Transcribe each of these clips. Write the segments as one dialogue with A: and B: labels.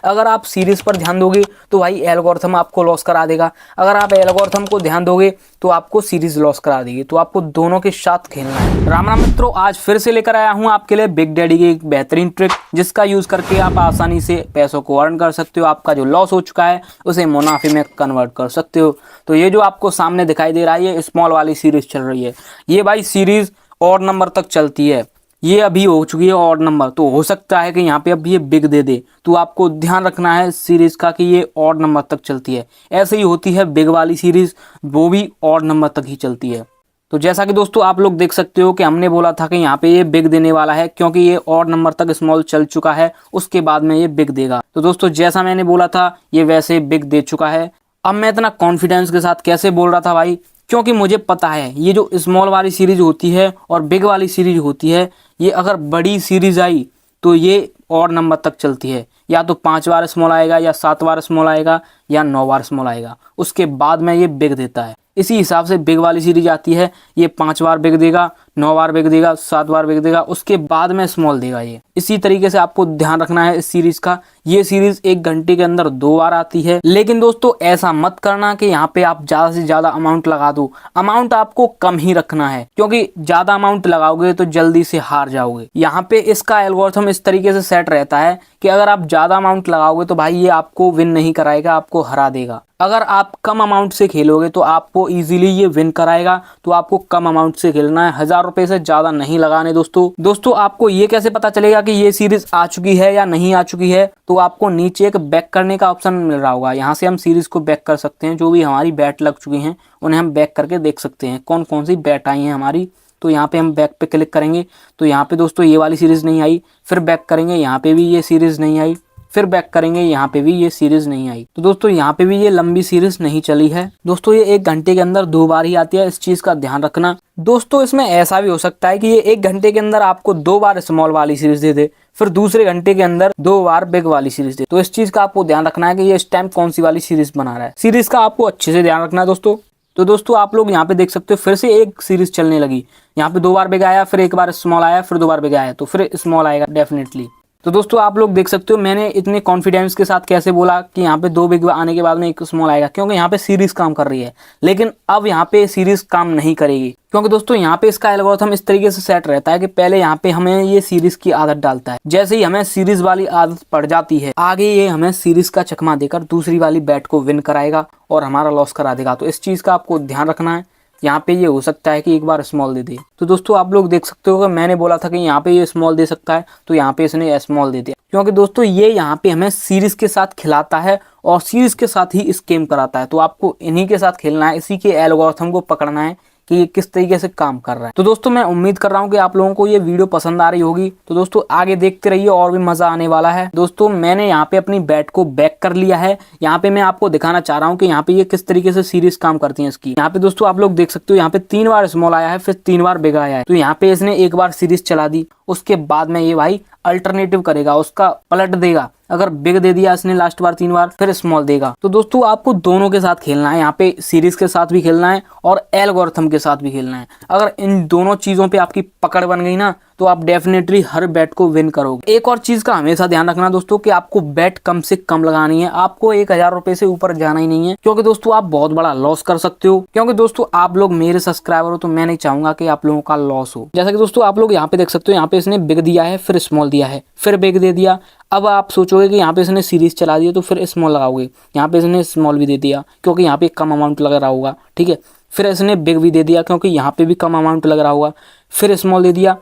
A: अगर आप सीरीज पर ध्यान दोगे तो भाई एल्गोरिथम आपको लॉस करा देगा, अगर आप एल्गोरिथम को ध्यान दोगे तो आपको सीरीज लॉस करा देगी। तो आपको दोनों के साथ खेलना है। राम राम मित्रों, आज फिर से लेकर आया हूं आपके लिए बिग डैडी की एक बेहतरीन ट्रिक, जिसका यूज करके आप आसानी से पैसों को अर्न कर सकते हो। आपका जो लॉस हो चुका है उसे मुनाफे में कन्वर्ट कर सकते हो। तो ये जो आपको सामने दिखाई दे रहा है, ये स्मॉल वाली सीरीज चल रही है। ये भाई सीरीज ऑड नंबर तक चलती है। ये अभी हो चुकी है ऑड नंबर, तो हो सकता है कि यहाँ पे अब ये बिग दे दे। तो आपको ध्यान रखना है सीरीज का कि ये ऑड नंबर तक चलती है। ऐसे ही होती है बिग वाली सीरीज, वो भी ऑड नंबर तक ही चलती है। तो जैसा कि दोस्तों आप लोग देख सकते हो कि हमने बोला था कि यहाँ पे ये बिग देने वाला है, क्योंकि ये ऑड नंबर तक स्मॉल चल चुका है, उसके बाद में ये बिग देगा। तो दोस्तों जैसा मैंने बोला था ये वैसे बिग दे चुका है। अब मैं इतना कॉन्फिडेंस के साथ कैसे बोल रहा था भाई, क्योंकि मुझे पता है ये जो स्मॉल वाली सीरीज होती है और बिग वाली सीरीज होती है, ये अगर बड़ी सीरीज आई तो ये ऑड नंबर तक चलती है। या तो 5 बार स्मॉल आएगा, या 7 बार स्मॉल आएगा, या 9 बार स्मॉल आएगा, उसके बाद में ये बिग देता है। इसी हिसाब से बिग वाली सीरीज आती है, ये 5 बार बिग देगा, 9 बार बिग देगा, 7 बार बिग देगा, उसके बाद में स्मॉल देगा ये। इसी तरीके से आपको ध्यान रखना है इस सीरीज का। ये सीरीज 1 घंटे के अंदर 2 बार आती है। लेकिन दोस्तों ऐसा मत करना कि यहाँ पे आप ज्यादा से ज्यादा अमाउंट लगा दो। अमाउंट आपको कम ही रखना है, क्योंकि ज्यादा अमाउंट लगाओगे तो जल्दी से हार जाओगे। यहाँ पे इसका एल्गोरिथम इस तरीके से सेट रहता है कि अगर आप ज्यादा अमाउंट लगाओगे तो भाई ये आपको विन नहीं कराएगा, आपको हरा देगा। अगर आप कम अमाउंट से खेलोगे तो आपको इजीली ये विन कराएगा। तो आपको कम अमाउंट से खेलना है, 1000 रुपए से ज्यादा नहीं लगाने दोस्तों आपको ये कैसे पता चलेगा कि ये सीरीज आ चुकी है या नहीं आ चुकी है? तो आपको नीचे एक बैक करने का ऑप्शन मिल रहा होगा, यहाँ से हम सीरीज को बैक कर सकते हैं। जो भी हमारी बैट लग चुकी हैं उन्हें हम बैक करके देख सकते हैं कौन कौन सी बैट आई हैं हमारी। तो यहाँ पे हम बैक पे क्लिक करेंगे तो यहाँ पे दोस्तों ये वाली सीरीज नहीं आई, फिर बैक करेंगे यहाँ पे भी ये सीरीज नहीं आई, फिर बैक करेंगे यहाँ पे भी ये सीरीज नहीं आई। तो दोस्तों यहाँ पे भी ये लंबी सीरीज नहीं चली है। दोस्तों ये 1 घंटे के अंदर 2 बार ही आती है, इस चीज का ध्यान रखना। दोस्तों इसमें ऐसा भी हो सकता है कि ये 1 घंटे के अंदर आपको 2 बार स्मॉल वाली सीरीज दे दे, फिर दूसरे घंटे के अंदर 2 बार बिग वाली सीरीज दे। तो इस चीज का आपको ध्यान रखना है कि ये इस टाइम कौन सी वाली सीरीज बना रहा है। सीरीज का आपको अच्छे से ध्यान रखना है दोस्तों। तो दोस्तों आप लोग यहाँ पे देख सकते हो फिर से एक सीरीज चलने लगी। यहाँ पे 2 बार बिग आया, फिर 1 बार स्मॉल आया, फिर 2 बार बिग आया, तो फिर स्मॉल आएगा डेफिनेटली। तो दोस्तों आप लोग देख सकते हो मैंने इतने कॉन्फिडेंस के साथ कैसे बोला कि यहाँ पे 2 बिग आने के बाद में 1 स्मॉल आएगा, क्योंकि यहाँ पे सीरीज काम कर रही है। लेकिन अब यहाँ पे सीरीज काम नहीं करेगी, क्योंकि दोस्तों यहाँ पे इसका एल्गोरिथम इस तरीके से सेट रहता है कि पहले यहाँ पे हमें ये सीरीज की आदत डालता है। जैसे ही हमें सीरीज वाली आदत पड़ जाती है, आगे ये हमें सीरीज का चकमा देकर दूसरी वाली बैट को विन कराएगा और हमारा लॉस करा देगा। तो इस चीज का आपको ध्यान रखना है। यहाँ पे ये हो सकता है कि 1 बार स्मॉल दे दे। तो दोस्तों आप लोग देख सकते हो कि मैंने बोला था कि यहाँ पे ये स्मॉल दे सकता है, तो यहाँ पे इसने स्मॉल दे दिया। क्योंकि दोस्तों ये यहाँ पे हमें सीरीज के साथ खिलाता है और सीरीज के साथ ही स्कैम कराता है। तो आपको इन्हीं के साथ खेलना है, इसी के एल्गोरिथम को पकड़ना है कि ये किस तरीके से काम कर रहा है। तो दोस्तों मैं उम्मीद कर रहा हूँ कि आप लोगों को ये वीडियो पसंद आ रही होगी। तो दोस्तों आगे देखते रहिए, और भी मजा आने वाला है। दोस्तों मैंने यहाँ पे अपनी बैट को बैक कर लिया है। यहाँ पे मैं आपको दिखाना चाह रहा हूँ कि यहाँ पे ये किस तरीके से सीरीज काम करती है इसकी। यहाँ पे दोस्तों आप लोग देख सकते हो यहाँ पे 3 बार स्मॉल आया है, फिर 3 बार बिग आया है। तो यहाँ पे इसने 1 बार सीरीज चला दी, उसके बाद में ये भाई अल्टरनेटिव करेगा, उसका पलट देगा। अगर बिग दे दिया इसने लास्ट बार 3 बार, फिर स्मॉल देगा। तो दोस्तों आपको दोनों के साथ खेलना है, यहाँ पे सीरीज के साथ भी खेलना है और एल्गोरिथम के साथ भी खेलना है। अगर इन दोनों चीजों पे आपकी पकड़ बन गई ना, तो आप डेफिनेटली हर बैट को विन करोगे। एक और चीज का हमेशा ध्यान रखना दोस्तों कि आपको बैट कम से कम लगानी है। आपको 1000 रुपए से ऊपर जाना ही नहीं है, क्योंकि दोस्तों आप बहुत बड़ा लॉस कर सकते हो। क्योंकि दोस्तों आप लोग मेरे सब्सक्राइबर हो, तो मैं नहीं चाहूंगा कि आप लोगों का लॉस हो। जैसा कि दोस्तों आप लोग यहाँ पे देख सकते हो, यहाँ पे इसने बिग दिया है, फिर स्मॉल दिया है, फिर बिग दे दिया। अब आप सोचोगे कि यहाँ पे इसने सीरीज चला दिया तो फिर स्मॉल लगाओगे। यहाँ पे इसने स्मॉल भी दे दिया क्योंकि यहाँ पे कम अमाउंट लग रहा होगा, ठीक है। फिर इसने बिग भी दे दिया क्योंकि यहाँ पे भी कम अमाउंट लग रहा होगा, फिर स्मॉल दे दिया।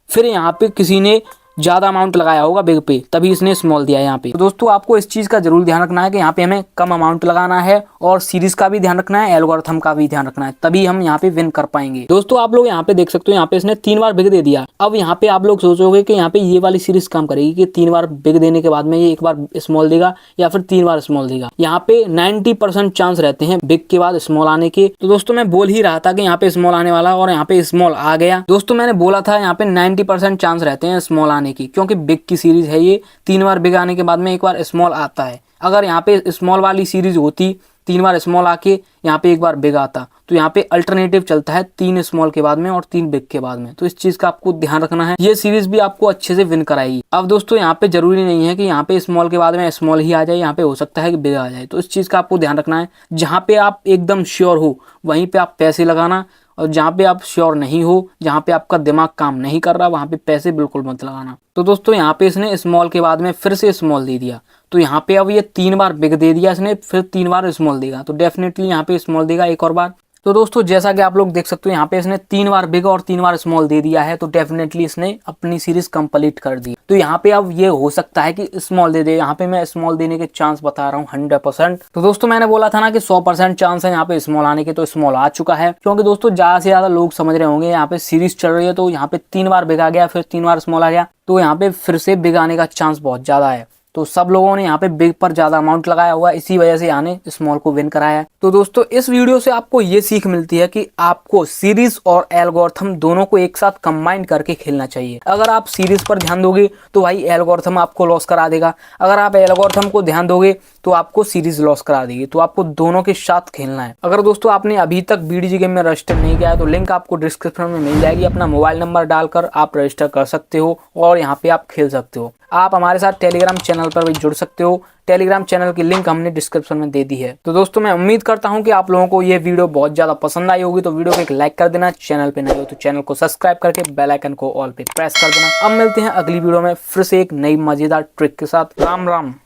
A: फिर यहाँ पे किसी ने ज्यादा अमाउंट लगाया होगा बिग पे, तभी इसने स्मॉल दिया है यहाँ पे। तो दोस्तों आपको इस चीज का जरूर ध्यान रखना है कि यहाँ पे हमें कम अमाउंट लगाना है, और सीरीज का भी ध्यान रखना है, एल्गोरिथम का भी ध्यान रखना है, तभी हम यहाँ पे विन कर पाएंगे। दोस्तों आप लोग यहाँ पे देख सकते हो, यहाँ पे इसने 3 बार बिग दे दिया। अब यहाँ पे आप लोग सोचोगे कि यहाँ पे ये वाली सीरीज काम करेगी कि 3 बार बिग देने के बाद में ये 1 बार स्मॉल देगा या फिर 3 बार स्मॉल देगा। यहाँ पे 90% चांस रहते हैं बिग के बाद स्मॉल आने के। तो दोस्तों मैं बोल ही रहा था कि यहाँ पे स्मॉल आने वाला, और यहाँ पे स्मॉल आ गया। दोस्तों मैंने बोला था यहाँ पे 90% चांस रहते हैं स्मॉल आने की, क्योंकि बिग की सीरीज है ये। 3 बार बिग आने के बाद में 1 बार स्मॉल आता है। अगर यहाँ पे स्मॉल वाली सीरीज होती, 3 बार स्मॉल आके यहाँ पे 1 बार बिग आता, तो यहाँ पे अल्टरनेटिव चलता है 3 स्मॉल के बाद में और 3 बिग के बाद में। तो इस चीज का आपको ध्यान रखना है, ये सीरीज भी आपको अच्छे से विन कराएगी। अब दोस्तों यहाँ पे जरूरी नहीं है कि यहाँ पे स्मॉल के बाद में स्मॉल ही आ जाए, यहाँ पे हो सकता है कि बिग आ जाए। तो इस चीज का आपको ध्यान रखना है, जहाँ पे आप एकदम श्योर हो वहीं पे आप पैसे लगाना, और जहाँ पे आप श्योर नहीं हो, जहाँ पे आपका दिमाग काम नहीं कर रहा, वहां पे पैसे बिल्कुल मत लगाना। तो दोस्तों यहाँ पे इसने स्मॉल के बाद में फिर से स्मॉल दे दिया, तो यहाँ पे अब ये 3 बार बिग दे दिया इसने, फिर 3 बार स्मॉल देगा, तो डेफिनेटली यहाँ पे स्मॉल देगा एक और बार। तो दोस्तों जैसा कि आप लोग देख सकते हो यहाँ पे इसने 3 बार बिग और 3 बार स्मॉल दे दिया है, तो डेफिनेटली इसने अपनी सीरीज कंप्लीट कर दी। तो यहाँ पे अब ये हो सकता है कि स्मॉल दे दे, यहाँ पे मैं स्मॉल देने के चांस बता रहा हूँ 100%। तो दोस्तों मैंने बोला था ना कि 100% चांस है यहाँ पे स्मॉल आने के, तो स्मॉल आ चुका है। क्योंकि दोस्तों ज्यादा से ज्यादा लोग समझ रहे होंगे यहाँ पे सीरीज चल रही है, तो यहाँ पे 3 बार बिग आ गया, फिर 3 बार स्मॉल आ गया, तो यहाँ पे फिर से बिग आने का चांस बहुत ज्यादा है। तो सब लोगों ने यहाँ पे बिग पर ज्यादा अमाउंट लगाया हुआ, इसी वजह से यहाँ ने स्मॉल को विन कराया है। तो दोस्तों इस वीडियो से आपको ये सीख मिलती है कि आपको सीरीज और एल्गोरिथम दोनों को एक साथ कंबाइन करके खेलना चाहिए। अगर आप सीरीज पर ध्यान दोगे तो भाई एल्गोरिथम आपको लॉस करा देगा, अगर आप एल्गोरिथम को ध्यान दोगे तो आपको सीरीज लॉस करा देगी। तो आपको दोनों के साथ खेलना है। अगर दोस्तों आपने अभी तक BDG गेम में रजिस्टर नहीं किया है तो लिंक आपको डिस्क्रिप्शन में मिल जाएगी, अपना मोबाइल नंबर डालकर आप रजिस्टर कर सकते हो और यहाँ पे आप खेल सकते हो। आप हमारे साथ टेलीग्राम चैनल पर भी जुड़ सकते हो, टेलीग्राम चैनल की लिंक हमने डिस्क्रिप्शन में दे दी है। तो दोस्तों मैं उम्मीद करता हूं कि आप लोगों को ये वीडियो बहुत ज्यादा पसंद आई होगी, तो वीडियो को एक लाइक कर देना, चैनल पे नए हो तो चैनल को सब्सक्राइब करके बेल आइकन को ऑल पे प्रेस कर देना। अब मिलते हैं अगली वीडियो में फिर से एक नई मजेदार ट्रिक के साथ। राम राम।